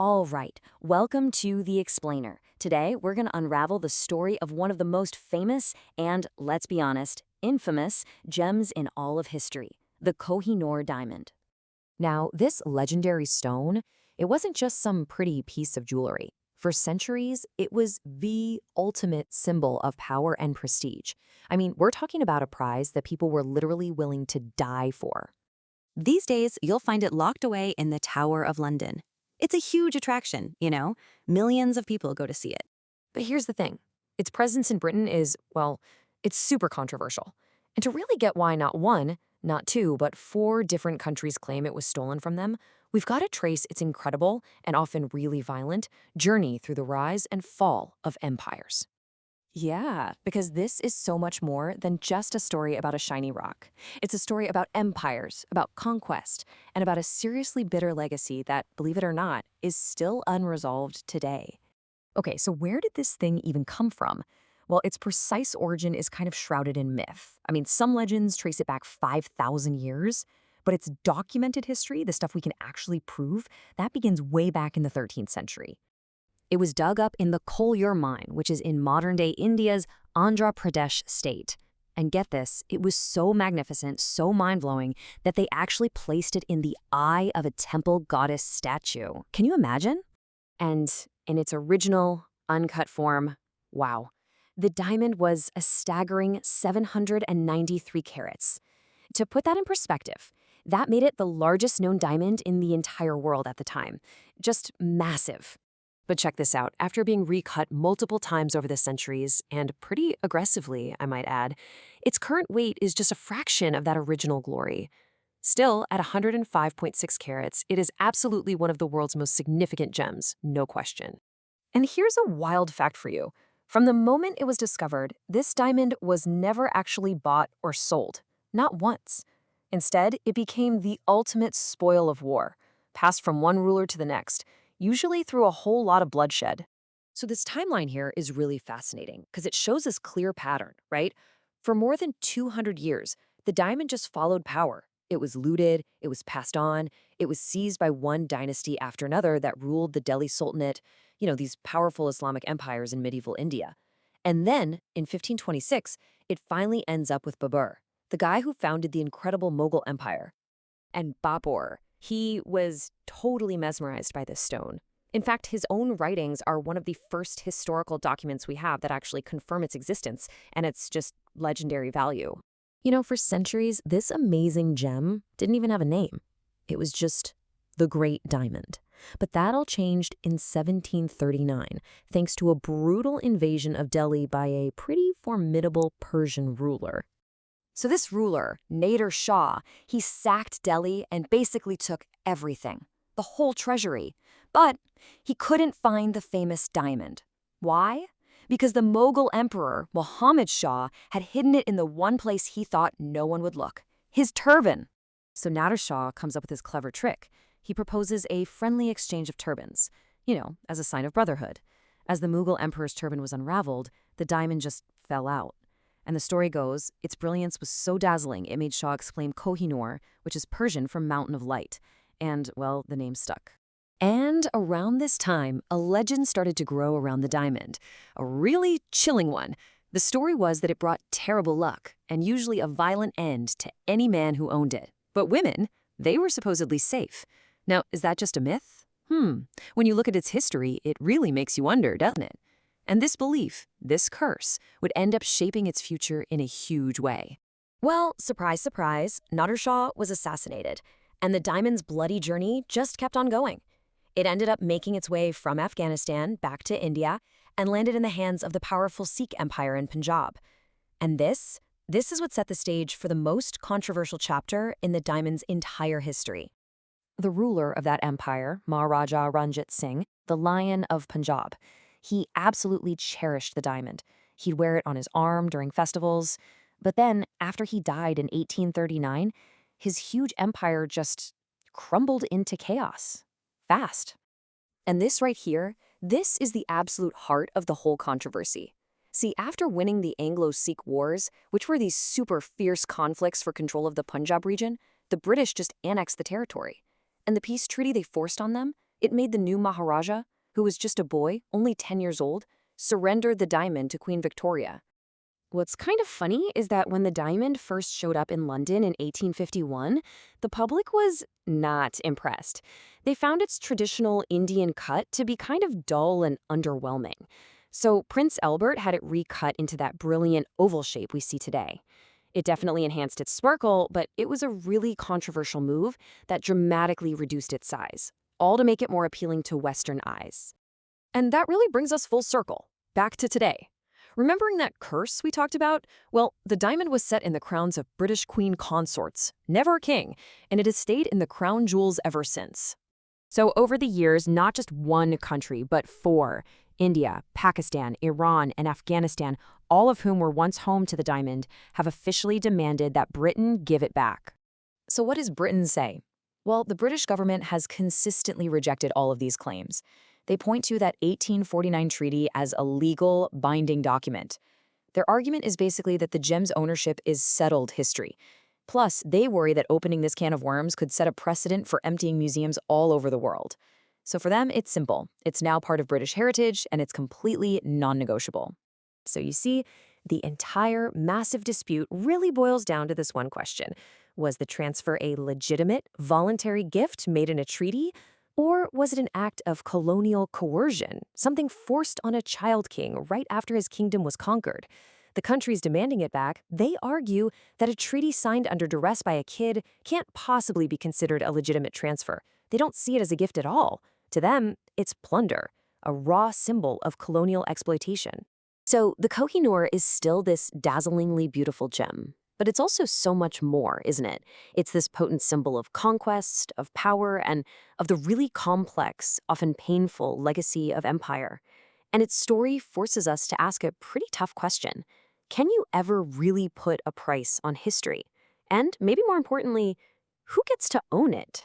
All right, welcome to The Explainer. Today, we're going to unravel the story of one of the most famous and, let's be honest, infamous gems in all of history, the Kohinoor Diamond. Now, this legendary stone, it wasn't just some pretty piece of jewelry. For centuries, it was the ultimate symbol of power and prestige. I mean, we're talking about a prize that people were literally willing to die for. These days, you'll find it locked away in the Tower of London. It's a huge attraction, you know? Millions of people go to see it. But here's the thing. Its presence in Britain is, well, it's super controversial. And to really get why not one, not two, but four different countries claim it was stolen from them, we've got to trace its incredible, and often really violent, journey through the rise and fall of empires. Yeah, because this is so much more than just a story about a shiny rock. It's a story about empires, about conquest, and about a seriously bitter legacy that, believe it or not, is still unresolved today. Okay, so where did this thing even come from? Well, its precise origin is kind of shrouded in myth. I mean, some legends trace it back 5,000 years, but its documented history, the stuff we can actually prove, that begins way back in the 13th century. It was dug up in the Kohinoor mine, which is in modern-day India's Andhra Pradesh state. And get this, it was so magnificent, so mind-blowing, that they actually placed it in the eye of a temple goddess statue. Can you imagine? And in its original, uncut form, wow. The diamond was a staggering 793 carats. To put that in perspective, that made it the largest known diamond in the entire world at the time. Just massive. But check this out. After being recut multiple times over the centuries, and pretty aggressively, I might add, its current weight is just a fraction of that original glory. Still, at 105.6 carats, it is absolutely one of the world's most significant gems, no question. And here's a wild fact for you. From the moment it was discovered, this diamond was never actually bought or sold. Not once. Instead, it became the ultimate spoil of war, passed from one ruler to the next, usually through a whole lot of bloodshed. So this timeline here is really fascinating because it shows this clear pattern, right? For more than 200 years, the diamond just followed power. It was looted, it was passed on, it was seized by one dynasty after another that ruled the Delhi Sultanate, these powerful Islamic empires in medieval India. And then, in 1526, it finally ends up with Babur, the guy who founded the incredible Mughal Empire. And Babur, he was totally mesmerized by this stone. In fact, his own writings are one of the first historical documents we have that actually confirm its existence and its just legendary value. For centuries, this amazing gem didn't even have a name. It was just the Great Diamond. But that all changed in 1739, thanks to a brutal invasion of Delhi by a pretty formidable Persian ruler. So this ruler, Nader Shah, he sacked Delhi and basically took everything, the whole treasury. But he couldn't find the famous diamond. Why? Because the Mughal emperor, Muhammad Shah, had hidden it in the one place he thought no one would look, his turban. So Nader Shah comes up with his clever trick. He proposes a friendly exchange of turbans, as a sign of brotherhood. As the Mughal emperor's turban was unraveled, the diamond just fell out. And the story goes, its brilliance was so dazzling it made Shah exclaim Kohinoor, which is Persian for mountain of light. And, well, the name stuck. And around this time, a legend started to grow around the diamond. A really chilling one. The story was that it brought terrible luck, and usually a violent end to any man who owned it. But women, they were supposedly safe. Now, is that just a myth? When you look at its history, it really makes you wonder, doesn't it? And this belief, this curse, would end up shaping its future in a huge way. Well, surprise, surprise, Nader Shah was assassinated, and the diamond's bloody journey just kept on going. It ended up making its way from Afghanistan back to India and landed in the hands of the powerful Sikh empire in Punjab. And this is what set the stage for the most controversial chapter in the diamond's entire history. The ruler of that empire, Maharaja Ranjit Singh, the Lion of Punjab, he absolutely cherished the diamond. He'd wear it on his arm during festivals. But then, after he died in 1839, his huge empire just crumbled into chaos. Fast. And this right here, this is the absolute heart of the whole controversy. See, after winning the Anglo-Sikh Wars, which were these super fierce conflicts for control of the Punjab region, the British just annexed the territory. And the peace treaty they forced on them, It made the new Maharaja, who was just a boy, only 10 years old, surrender the diamond to Queen Victoria. What's kind of funny is that when the diamond first showed up in London in 1851, the public was not impressed. They found its traditional Indian cut to be kind of dull and underwhelming. So Prince Albert had it recut into that brilliant oval shape we see today. It definitely enhanced its sparkle, but it was a really controversial move that dramatically reduced its size, all to make it more appealing to Western eyes. And that really brings us full circle, back to today. Remembering that curse we talked about? Well, the diamond was set in the crowns of British queen consorts, never a king, and it has stayed in the crown jewels ever since. So over the years, not just one country, but four, India, Pakistan, Iran, and Afghanistan, all of whom were once home to the diamond, have officially demanded that Britain give it back. So what does Britain say? Well, the British government has consistently rejected all of these claims. They point to that 1849 treaty as a legal, binding document. Their argument is basically that the gem's ownership is settled history. Plus, they worry that opening this can of worms could set a precedent for emptying museums all over the world. So for them, it's simple. It's now part of British heritage, and it's completely non-negotiable. So you see, the entire massive dispute really boils down to this one question. Was the transfer a legitimate, voluntary gift made in a treaty? Or was it an act of colonial coercion, something forced on a child king right after his kingdom was conquered? The countries demanding it back, they argue that a treaty signed under duress by a kid can't possibly be considered a legitimate transfer. They don't see it as a gift at all. To them, it's plunder, a raw symbol of colonial exploitation. So the Kohinoor is still this dazzlingly beautiful gem. But it's also so much more, isn't it? It's this potent symbol of conquest, of power, and of the really complex, often painful legacy of empire. And its story forces us to ask a pretty tough question. Can you ever really put a price on history? And maybe more importantly, who gets to own it?